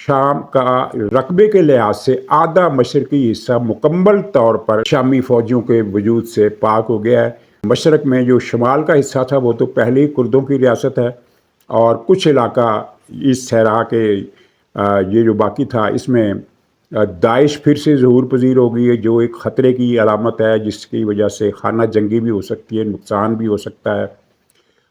شام کا رقبے کے لحاظ سے آدھا مشرقی حصہ مکمل طور پر شامی فوجیوں کے وجود سے پاک ہو گیا ہے۔ مشرق میں جو شمال کا حصہ تھا وہ تو پہلے ہی کردوں کی ریاست ہے، اور کچھ علاقہ اس صحرا کے یہ جو باقی تھا اس میں داعش پھر سے ظہور پذیر ہو گئی ہے، جو ایک خطرے کی علامت ہے، جس کی وجہ سے خانہ جنگی بھی ہو سکتی ہے، نقصان بھی ہو سکتا ہے۔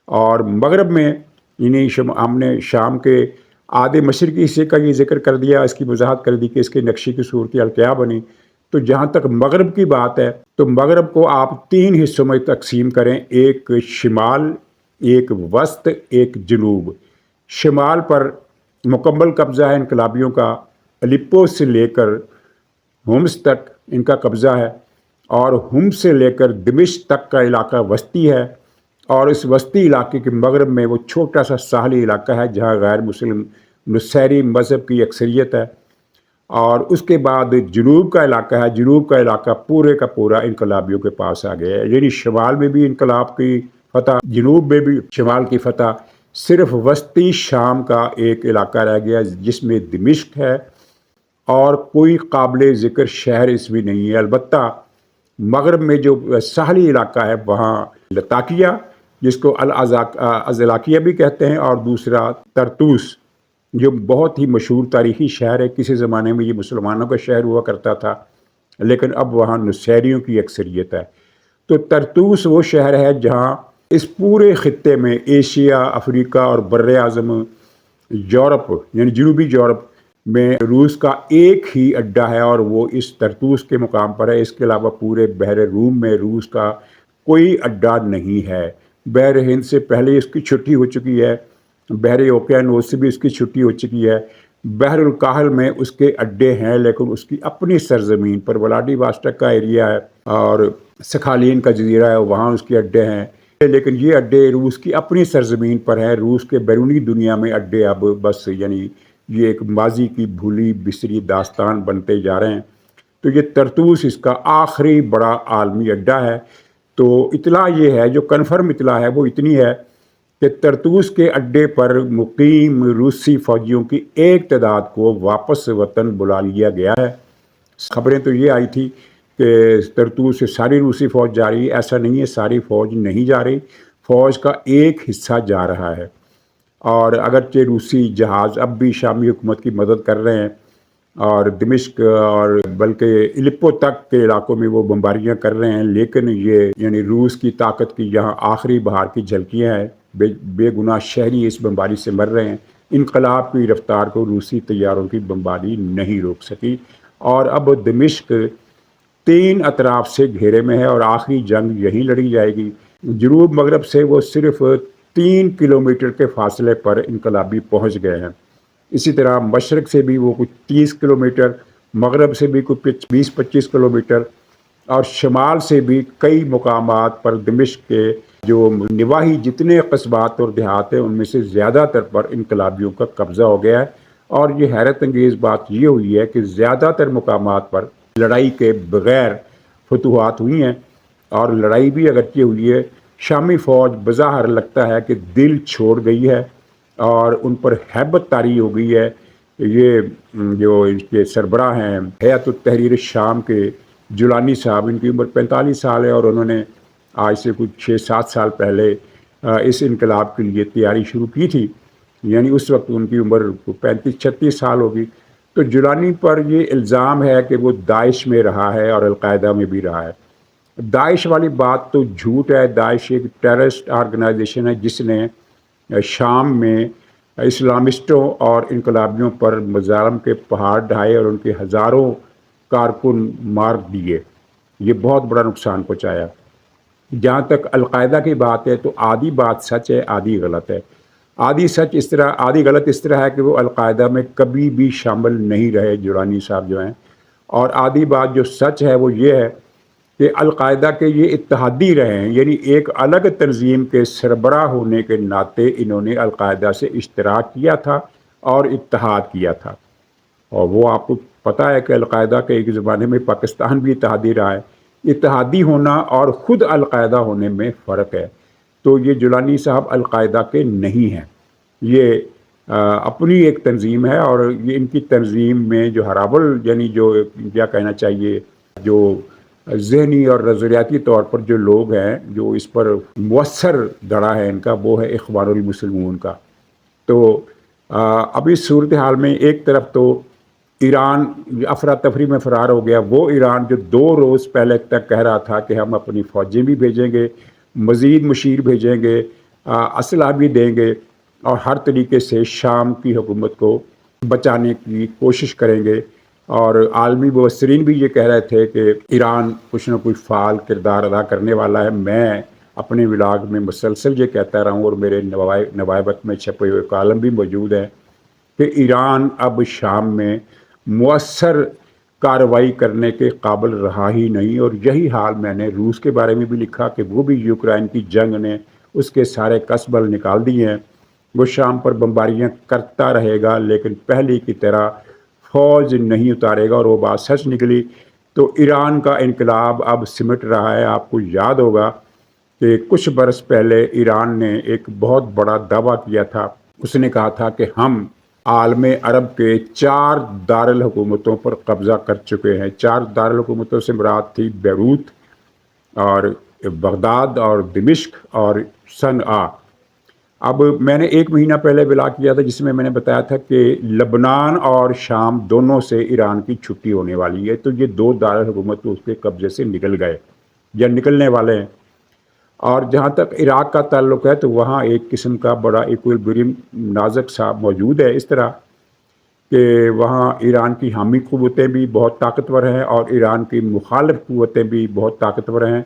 اور مغرب میں ہم نے شام کے آدھے مشرقی حصے کا یہ ذکر کر دیا، اس کی وضاحت کر دی کہ اس کے نقشے کی صورتحال کیا بنی۔ تو جہاں تک مغرب کی بات ہے تو مغرب کو آپ 3 حصوں میں تقسیم کریں، ایک شمال، ایک وسط، ایک جنوب۔ شمال پر مکمل قبضہ ہے انقلابیوں کا، الیپو سے لے کر ہومس تک ان کا قبضہ ہے، اور ہومس سے لے کر دمشق تک کا علاقہ وسطی ہے، اور اس وسطی علاقے کے مغرب میں وہ چھوٹا سا ساحلی علاقہ ہے جہاں غیر مسلم نصیری مذہب کی اکثریت ہے۔ اور اس کے بعد جنوب کا علاقہ ہے، جنوب کا علاقہ پورے کا پورا انقلابیوں کے پاس آ گیا ہے، یعنی شمال میں بھی انقلاب کی فتح، جنوب میں بھی شمال کی فتح، صرف وسطی شام کا ایک علاقہ رہ گیا جس میں دمشق ہے، اور کوئی قابل ذکر شہر اس میں نہیں ہے۔ البتہ مغرب میں جو ساحلی علاقہ ہے وہاں لتاکیہ، جس کو الازلاکیہ بھی کہتے ہیں، اور دوسرا ترتوس، جو بہت ہی مشہور تاریخی شہر ہے۔ کسی زمانے میں یہ مسلمانوں کا شہر ہوا کرتا تھا، لیکن اب وہاں نصیریوں کی اکثریت ہے۔ تو ترتوس وہ شہر ہے جہاں اس پورے خطے میں ایشیا، افریقہ اور بر اعظم یورپ، یعنی جنوبی یورپ میں روس کا ایک ہی اڈا ہے، اور وہ اس ترتوس کے مقام پر ہے۔ اس کے علاوہ پورے بحر روم میں روس کا کوئی اڈا نہیں ہے۔ بحر ہند سے پہلے اس کی چھٹی ہو چکی ہے، بحر اوقیانوس سے بھی اس کی چھٹی ہو چکی ہے، بحر الکاہل میں اس کے اڈے ہیں، لیکن اس کی اپنی سرزمین پر ولادی واسٹک کا ایریا ہے اور سکھالین کا جزیرہ ہے، وہاں اس کے اڈے ہیں، لیکن یہ اڈے روس کی اپنی سرزمین پر ہیں۔ روس کے بیرونی دنیا میں اڈے اب بس یعنی یہ ایک ماضی کی بھولی بسری داستان بنتے جا رہے ہیں۔ تو یہ ترتوس اس کا آخری بڑا عالمی اڈا ہے۔ تو اطلاع یہ ہے، جو کنفرم اطلاع ہے وہ اتنی ہے کہ ترتوس کے اڈے پر مقیم روسی فوجیوں کی ایک تعداد کو واپس وطن بلا لیا گیا ہے۔ خبریں تو یہ آئی تھی کہ ترتوس سے ساری روسی فوج جا رہی ہے، ایسا نہیں ہے، ساری فوج نہیں جا رہی، فوج کا ایک حصہ جا رہا ہے، اور اگرچہ روسی جہاز اب بھی شامی حکومت کی مدد کر رہے ہیں، اور دمشق اور بلکہ الیپو تک کے علاقوں میں وہ بمباریاں کر رہے ہیں، لیکن یہ یعنی روس کی طاقت کی یہاں آخری بہار کی جھلکیاں ہیں۔ بے گناہ شہری اس بمباری سے مر رہے ہیں۔ انقلاب کی رفتار کو روسی طیاروں کی بمباری نہیں روک سکی، اور اب دمشق 3 اطراف سے گھیرے میں ہے، اور آخری جنگ یہیں لڑی جائے گی۔ جنوب مغرب سے وہ صرف 3 کلومیٹر کے فاصلے پر انقلابی پہنچ گئے ہیں۔ اسی طرح مشرق سے بھی وہ کچھ 30 کلومیٹر، مغرب سے بھی کچھ 20-25 کلومیٹر، اور شمال سے بھی کئی مقامات پر دمشق کے جو نواحی جتنے قصبات اور دیہات ہیں ان میں سے زیادہ تر پر انقلابیوں کا قبضہ ہو گیا ہے۔ اور یہ حیرت انگیز بات یہ ہوئی ہے کہ زیادہ تر مقامات پر لڑائی کے بغیر فتوحات ہوئی ہیں، اور لڑائی بھی اگرچہ ہوئی ہے، شامی فوج بظاہر لگتا ہے کہ دل چھوڑ گئی ہے اور ان پر ہیبت طاری ہو گئی ہے۔ یہ جو ان کے سربراہ ہیں ہیئت التحریر شام کے جولانی صاحب، ان کی عمر 45 سال ہے، اور انہوں نے آج سے کچھ 6-7 سال پہلے اس انقلاب کے لیے تیاری شروع کی تھی، یعنی اس وقت ان کی عمر 35-36 سال ہوگی۔ تو جولانی پر یہ الزام ہے کہ وہ داعش میں رہا ہے اور القاعدہ میں بھی رہا ہے۔ داعش والی بات تو جھوٹ ہے۔ داعش ایک ٹیررسٹ آرگنائزیشن ہے جس نے شام میں اسلامسٹوں اور انقلابیوں پر مظالم کے پہاڑ ڈھائے اور ان کے ہزاروں کارکن مار دیے، یہ بہت بڑا نقصان پہنچایا۔ جہاں تک القاعدہ کی بات ہے تو آدھی بات سچ ہے، آدھی غلط ہے۔ آدھی غلط اس طرح ہے کہ وہ القاعدہ میں کبھی بھی شامل نہیں رہے جولانی صاحب جو ہیں، اور آدھی بات جو سچ ہے وہ یہ ہے کہ القاعدہ کے یہ اتحادی رہے ہیں، یعنی ایک الگ تنظیم کے سربراہ ہونے کے ناطے انہوں نے القاعدہ سے اشتراک کیا تھا اور اتحاد کیا تھا۔ اور وہ آپ کو پتہ ہے کہ القاعدہ کے ایک زمانے میں پاکستان بھی اتحادی رہا ہے۔ اتحادی ہونا اور خود القاعدہ ہونے میں فرق ہے۔ تو یہ جولانی صاحب القاعدہ کے نہیں ہیں، یہ اپنی ایک تنظیم ہے، اور یہ ان کی تنظیم میں جو ہراول یعنی جو کیا کہنا چاہیے، جو ذہنی اور نظریاتی طور پر جو لوگ ہیں جو اس پر مؤثر دھڑا ہے ان کا، وہ ہے اخوان المسلمون کا۔ تو اب اس صورتحال میں ایک طرف تو ایران افراتفری میں فرار ہو گیا، وہ ایران جو 2 روز پہلے تک کہہ رہا تھا کہ ہم اپنی فوجیں بھی بھیجیں گے، مزید مشیر بھیجیں گے، اسلحہ بھی دیں گے، اور ہر طریقے سے شام کی حکومت کو بچانے کی کوشش کریں گے، اور عالمی مبصرین بھی یہ کہہ رہے تھے کہ ایران کچھ نہ کچھ فعال کردار ادا کرنے والا ہے۔ میں اپنے ولاگ میں مسلسل یہ کہتا رہا ہوں، اور میرے نوائبت میں چھپے ہوئے کالم بھی موجود ہیں کہ ایران اب شام میں مؤثر کارروائی کرنے کے قابل رہا ہی نہیں، اور یہی حال میں نے روس کے بارے میں بھی لکھا کہ وہ بھی یوکرائن کی جنگ نے اس کے سارے کسبل نکال دیے ہیں۔ وہ شام پر بمباریاں کرتا رہے گا، لیکن پہلے کی طرح فوج نہیں اتارے گا، اور وہ بات سچ نکلی۔ تو ایران کا انقلاب اب سمٹ رہا ہے۔ آپ کو یاد ہوگا کہ کچھ برس پہلے ایران نے ایک بہت بڑا دعویٰ کیا تھا، اس نے کہا تھا کہ ہم عالم عرب کے 4 دارالحکومتوں پر قبضہ کر چکے ہیں۔ 4 دارالحکومتوں سے مراد تھی بیروت اور بغداد اور دمشق اور صنعاء۔ اب میں نے 1 مہینہ پہلے بلاگ کیا تھا جس میں میں نے بتایا تھا کہ لبنان اور شام دونوں سے ایران کی چھٹی ہونے والی ہے، تو یہ 2 دارالحکومت اس کے قبضے سے نکل گئے یا نکلنے والے ہیں۔ اور جہاں تک عراق کا تعلق ہے تو وہاں ایک قسم کا بڑا ایکویلبریم نازک سا موجود ہے، اس طرح کہ وہاں ایران کی حامی قوتیں بھی بہت طاقتور ہیں اور ایران کی مخالف قوتیں بھی بہت طاقتور ہیں۔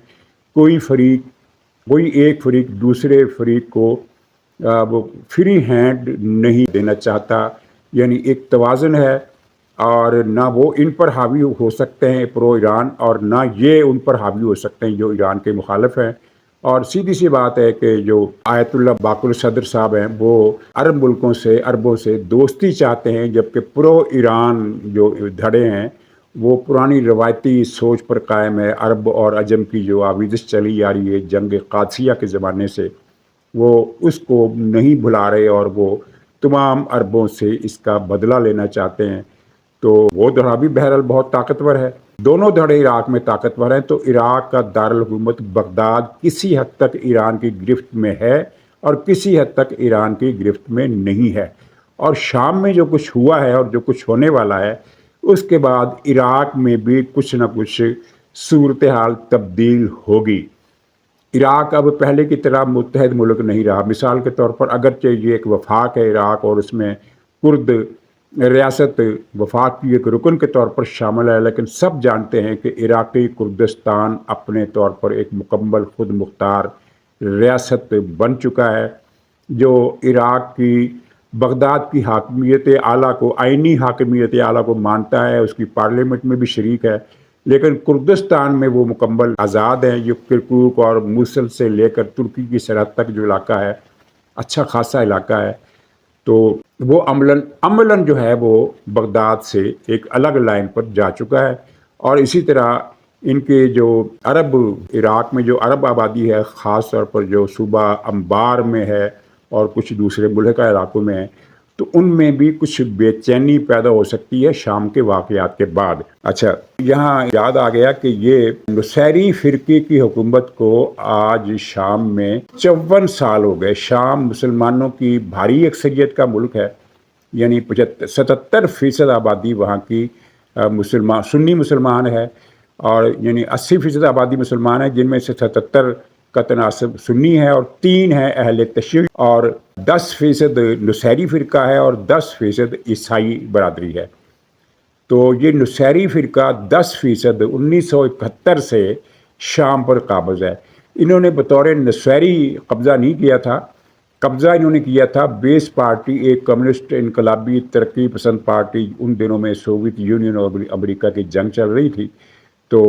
کوئی ایک فریق دوسرے فریق کو وہ فری ہینڈ نہیں دینا چاہتا، یعنی ایک توازن ہے، اور نہ وہ ان پر حاوی ہو سکتے ہیں پرو ایران، اور نہ یہ ان پر حاوی ہو سکتے ہیں جو ایران کے مخالف ہیں۔ اور سیدھی سی بات ہے کہ جو آیت اللہ باقر الصدر صاحب ہیں وہ عربوں سے دوستی چاہتے ہیں، جبکہ پرو ایران جو دھڑے ہیں وہ پرانی روایتی سوچ پر قائم ہے۔ عرب اور عجم کی جو آویزش چلی آ رہی ہے جنگ قادسیہ کے زمانے سے، وہ اس کو نہیں بھلا رہے، اور وہ تمام عربوں سے اس کا بدلہ لینا چاہتے ہیں۔ تو وہ دھڑا بھی بہرحال بہت طاقتور ہے۔ دونوں دھڑے عراق میں طاقتور ہیں، تو عراق کا دارالحکومت بغداد کسی حد تک ایران کی گرفت میں ہے اور کسی حد تک ایران کی گرفت میں نہیں ہے۔ اور شام میں جو کچھ ہوا ہے اور جو کچھ ہونے والا ہے، اس کے بعد عراق میں بھی کچھ نہ کچھ صورتحال تبدیل ہوگی۔ عراق اب پہلے کی طرح متحد ملک نہیں رہا۔ مثال کے طور پر اگرچہ یہ ایک وفاق ہے عراق، اور اس میں کرد ریاست وفاق کی ایک رکن کے طور پر شامل ہے، لیکن سب جانتے ہیں کہ عراقی کردستان اپنے طور پر ایک مکمل خود مختار ریاست بن چکا ہے، جو عراق کی بغداد کی حاکمیت اعلیٰ کو، آئینی حاکمیت اعلیٰ کو مانتا ہے، اس کی پارلیمنٹ میں بھی شریک ہے، لیکن کردستان میں وہ مکمل آزاد ہیں۔ یہ کرکوک اور موصل سے لے کر ترکی کی سرحد تک جو علاقہ ہے، اچھا خاصا علاقہ ہے، تو وہ عملاً جو ہے وہ بغداد سے ایک الگ لائن پر جا چکا ہے۔ اور اسی طرح ان کے جو عراق میں جو عرب آبادی ہے، خاص طور پر جو صوبہ انبار میں ہے اور کچھ دوسرے ملحقہ علاقوں میں ہے، تو ان میں بھی کچھ بے چینی پیدا ہو سکتی ہے شام کے واقعات کے بعد۔ اچھا، یہاں یاد آ گیا کہ یہ نصیری فرقے کی حکومت کو آج شام میں 54 سال ہو گئے۔ شام مسلمانوں کی بھاری اکثریت کا ملک ہے، یعنی 77% آبادی وہاں کی سنی مسلمان ہے، اور یعنی 80% آبادی مسلمان ہے، جن میں سے 77 کا تناسب سنی ہے اور 3 ہے اہل تشیع، اور 10% نصیری فرقہ ہے اور 10% عیسائی برادری ہے۔ تو یہ نصیری فرقہ 10% 1971 سے شام پر قابض ہے۔ انہوں نے بطور نصیری قبضہ نہیں کیا تھا، قبضہ انہوں نے کیا تھا بیس پارٹی، ایک کمیونسٹ انقلابی ترقی پسند پارٹی۔ ان دنوں میں سوویت یونین اور امریکہ کی جنگ چل رہی تھی، تو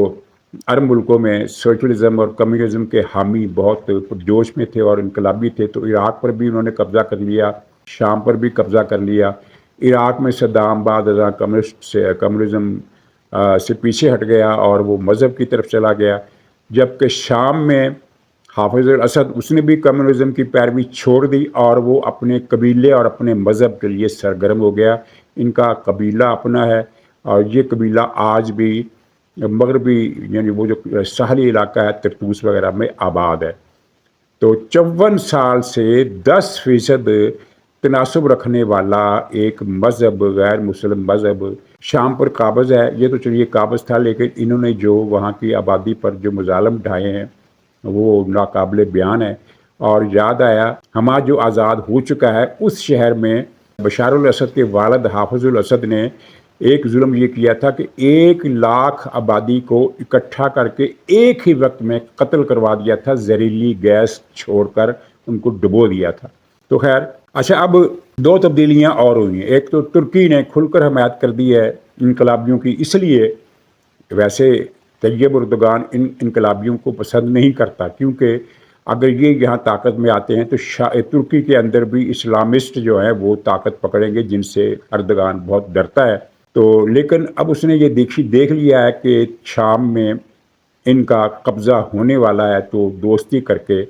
عرب ملکوں میں سوشلزم اور کمیونزم کے حامی بہت جوش میں تھے اور انقلابی تھے، تو عراق پر بھی انہوں نے قبضہ کر لیا، شام پر بھی قبضہ کر لیا۔ عراق میں صدام بعد ازاں کمیونزم سے پیچھے ہٹ گیا اور وہ مذہب کی طرف چلا گیا، جبکہ شام میں حافظ الاسد اس نے بھی کمیونزم کی پیروی چھوڑ دی اور وہ اپنے قبیلے اور اپنے مذہب کے لیے سرگرم ہو گیا۔ ان کا قبیلہ اپنا ہے اور یہ قبیلہ آج بھی مغربی یعنی وہ جو ساحلی علاقہ ہے طرطوس وغیرہ میں آباد ہے۔ تو 54 سال سے 10% تناسب رکھنے والا ایک مذہب، غیر مسلم مذہب شام پر قابض ہے۔ یہ تو چلیے قابض تھا، لیکن انہوں نے جو وہاں کی آبادی پر جو مظالم ڈھائے ہیں وہ ناقابل بیان ہے۔ اور یاد آیا ہما جو آزاد ہو چکا ہے، اس شہر میں بشار الاسد کے والد حافظ الاسد نے ایک ظلم یہ کیا تھا کہ 1,00,000 آبادی کو اکٹھا کر کے ایک ہی وقت میں قتل کروا دیا تھا، زہریلی گیس چھوڑ کر ان کو ڈبو دیا تھا۔ تو خیر اچھا، اب 2 تبدیلیاں اور ہوئی ہیں۔ ایک تو ترکی نے کھل کر حمایت کر دی ہے انقلابیوں کی، اس لیے ویسے طیب اردگان ان انقلابیوں کو پسند نہیں کرتا، کیونکہ اگر یہ یہاں طاقت میں آتے ہیں تو ترکی کے اندر بھی اسلامسٹ جو ہیں وہ طاقت پکڑیں گے، جن سے اردگان بہت ڈرتا ہے۔ تو لیکن اب اس نے یہ دیکھ لیا ہے کہ شام میں ان کا قبضہ ہونے والا ہے، تو دوستی کر کے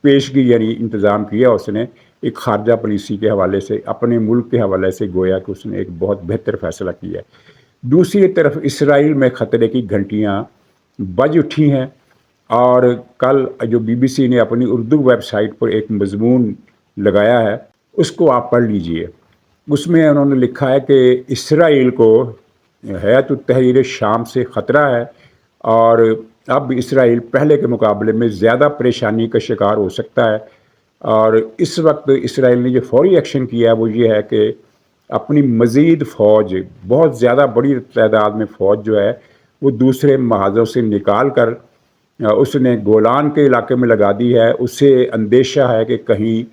پیشگی یعنی انتظام کیا اس نے ایک خارجہ پالیسی کے حوالے سے، اپنے ملک کے حوالے سے گویا کہ اس نے ایک بہت بہتر فیصلہ کیا ہے۔ دوسری طرف اسرائیل میں خطرے کی گھنٹیاں بج اٹھی ہیں، اور کل جو BBC نے اپنی اردو ویب سائٹ پر ایک مضمون لگایا ہے، اس کو آپ پڑھ لیجئے۔ اس میں انہوں نے لکھا ہے کہ اسرائیل کو ہیئت التحریر شام سے خطرہ ہے، اور اب اسرائیل پہلے کے مقابلے میں زیادہ پریشانی کا شکار ہو سکتا ہے۔ اور اس وقت اسرائیل نے جو فوری ایکشن کیا ہے وہ یہ ہے کہ اپنی مزید فوج، بہت زیادہ بڑی تعداد میں فوج جو ہے وہ دوسرے محاذوں سے نکال کر اس نے گولان کے علاقے میں لگا دی ہے۔ اسے اندیشہ ہے کہ کہیں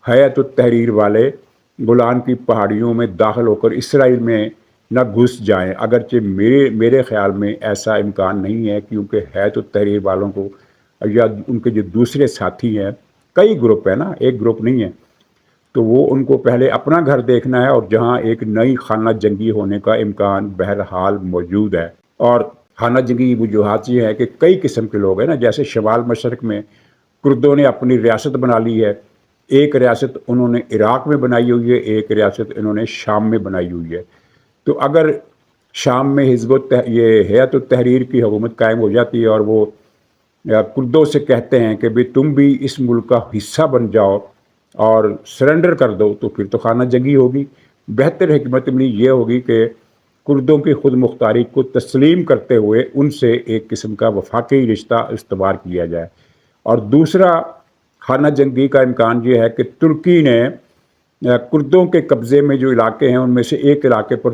ہیئت التحریر والے گولان کی پہاڑیوں میں داخل ہو کر اسرائیل میں نہ گھس جائیں، اگرچہ میرے خیال میں ایسا امکان نہیں ہے، کیونکہ ہیئت التحریر والوں کو یا ان کے جو دوسرے ساتھی ہیں، کئی گروپ ہیں نا، ایک گروپ نہیں ہے، تو وہ ان کو پہلے اپنا گھر دیکھنا ہے، اور جہاں ایک نئی خانہ جنگی ہونے کا امکان بہرحال موجود ہے۔ اور خانہ جنگی وجوہات یہ ہے کہ کئی قسم کے لوگ ہیں نا، جیسے شمال مشرق میں کردوں نے اپنی ریاست بنا لی ہے، ایک ریاست انہوں نے عراق میں بنائی ہوئی ہے، ایک ریاست انہوں نے شام میں بنائی ہوئی ہے۔ تو اگر شام میں یہ ہیئت التحریر کی حکومت قائم ہو جاتی ہے اور وہ کردوں سے کہتے ہیں کہ بھی تم بھی اس ملک کا حصہ بن جاؤ اور سرنڈر کر دو، تو پھر تو خانہ جنگی ہوگی۔ بہتر حکمت عملی یہ ہوگی کہ کردوں کی خود مختاری کو تسلیم کرتے ہوئے ان سے ایک قسم کا وفاقی رشتہ استوار کیا جائے۔ اور دوسرا خانہ جنگی کا امکان یہ ہے کہ ترکی نے کردوں کے قبضے میں جو علاقے ہیں ان میں سے ایک علاقے پر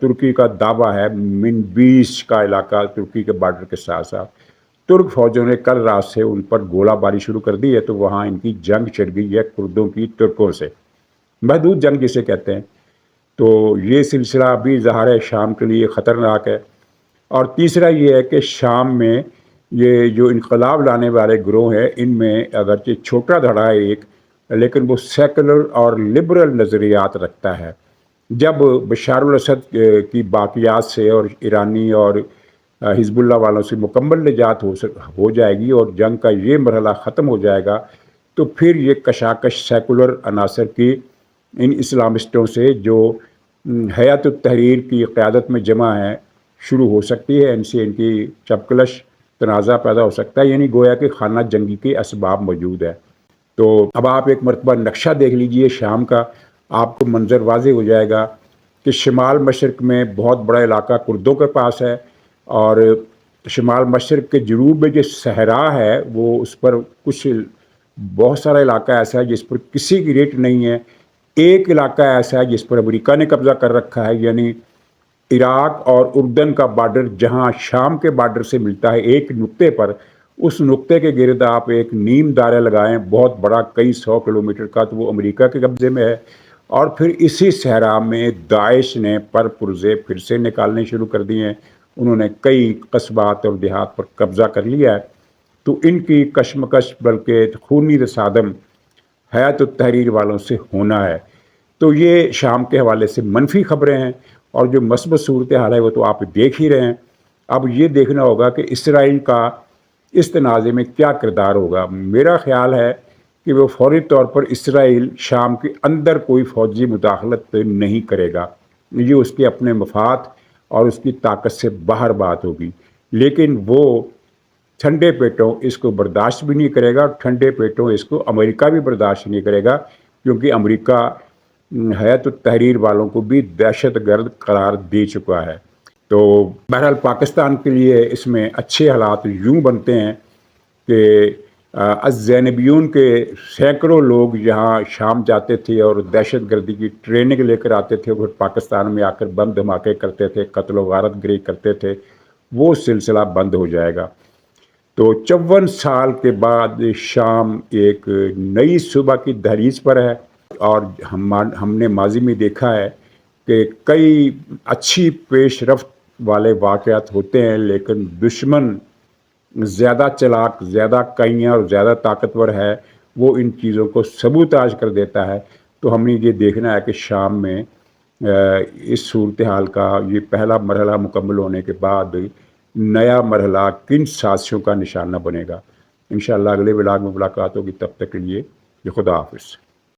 ترکی کا دعویٰ ہے، منبیش کا علاقہ ترکی کے بارڈر کے ساتھ ساتھ، ترک فوجوں نے کل رات سے ان پر گولہ باری شروع کر دی ہے، تو وہاں ان کی جنگ چھڑ گئی ہے کردوں کی ترکوں سے، محدود جنگ جسے کہتے ہیں۔ تو یہ سلسلہ بھی ظاہر ہے شام کے لیے خطرناک ہے۔ اور تیسرا یہ ہے کہ شام میں یہ جو انقلاب لانے والے گروہ ہیں، ان میں اگرچہ چھوٹا دھڑا ہے ایک، لیکن وہ سیکولر اور لبرل نظریات رکھتا ہے۔ جب بشار الاسد کی باقیات سے اور ایرانی اور حزب اللہ والوں سے مکمل نجات ہو جائے گی اور جنگ کا یہ مرحلہ ختم ہو جائے گا، تو پھر یہ کشاکش سیکولر عناصر کی ان اسلامسٹوں سے جو ہیئت التحریر کی قیادت میں جمع ہیں شروع ہو سکتی ہے، ان سے ان کی چپکلش تنازع پیدا ہو سکتا ہے، یعنی گویا کہ خانہ جنگی کے اسباب موجود ہے۔ تو اب آپ ایک مرتبہ نقشہ دیکھ لیجئے شام کا، آپ کو منظر واضح ہو جائے گا کہ شمال مشرق میں بہت بڑا علاقہ کردوں کے پاس ہے، اور شمال مشرق کے جنوب میں جو صحرا ہے وہ اس پر کچھ بہت سارا علاقہ ایسا ہے جس پر کسی کی ریٹ نہیں ہے۔ ایک علاقہ ایسا ہے جس پر امریکہ نے قبضہ کر رکھا ہے، یعنی عراق اور اردن کا بارڈر جہاں شام کے بارڈر سے ملتا ہے ایک نقطے پر، اس نقطے کے گرد آپ ایک نیم دائرہ لگائیں بہت بڑا کئی 100 کلومیٹر کا، تو وہ امریکہ کے قبضے میں ہے۔ اور پھر اسی صحرا میں داعش نے پر پرزے پھر سے نکالنے شروع کر دیے ہیں، انہوں نے کئی قصبات اور دیہات پر قبضہ کر لیا ہے۔ تو ان کی کشمکش بلکہ خونی تصادم ہیئت التحریر والوں سے ہونا ہے۔ تو یہ شام کے حوالے سے منفی خبریں ہیں، اور جو مثبت صورتحال ہے وہ تو آپ دیکھ ہی رہے ہیں۔ اب یہ دیکھنا ہوگا کہ اسرائیل کا اس تنازع میں کیا کردار ہوگا؟ میرا خیال ہے کہ وہ فوری طور پر اسرائیل شام کے اندر کوئی فوجی مداخلت نہیں کرے گا، یہ اس کے اپنے مفاد اور اس کی طاقت سے باہر بات ہوگی، لیکن وہ ٹھنڈے پیٹوں اس کو برداشت بھی نہیں کرے گا، اور ٹھنڈے پیٹوں اس کو امریکہ بھی برداشت نہیں کرے گا، کیونکہ امریکہ حیات التحریر والوں کو بھی دہشت گرد قرار دے چکا ہے۔ تو بہرحال پاکستان کے لیے اس میں اچھے حالات یوں بنتے ہیں کہ الزینبیون کے سینکڑوں لوگ یہاں شام جاتے تھے اور دہشت گردی کی ٹریننگ لے کر آتے تھے، پھر پاکستان میں آ کر بم دھماکے کرتے تھے، قتل و غارت گری کرتے تھے، وہ سلسلہ بند ہو جائے گا۔ تو 54 سال کے بعد شام ایک نئی صبح کی دہلیز پر ہے، اور ہم نے ماضی میں دیکھا ہے کہ کئی اچھی پیش رفت والے واقعات ہوتے ہیں، لیکن دشمن زیادہ چلاک، زیادہ کئیاں اور زیادہ طاقتور ہے، وہ ان چیزوں کو سبوتاژ کر دیتا ہے۔ تو ہم نے یہ دیکھنا ہے کہ شام میں اس صورتحال کا یہ پہلا مرحلہ مکمل ہونے کے بعد نیا مرحلہ کن سازشوں کا نشانہ بنے گا۔ انشاءاللہ اگلے ولاگ میں ملاقات ہوگی، تب تک کے لیے خدا حافظ۔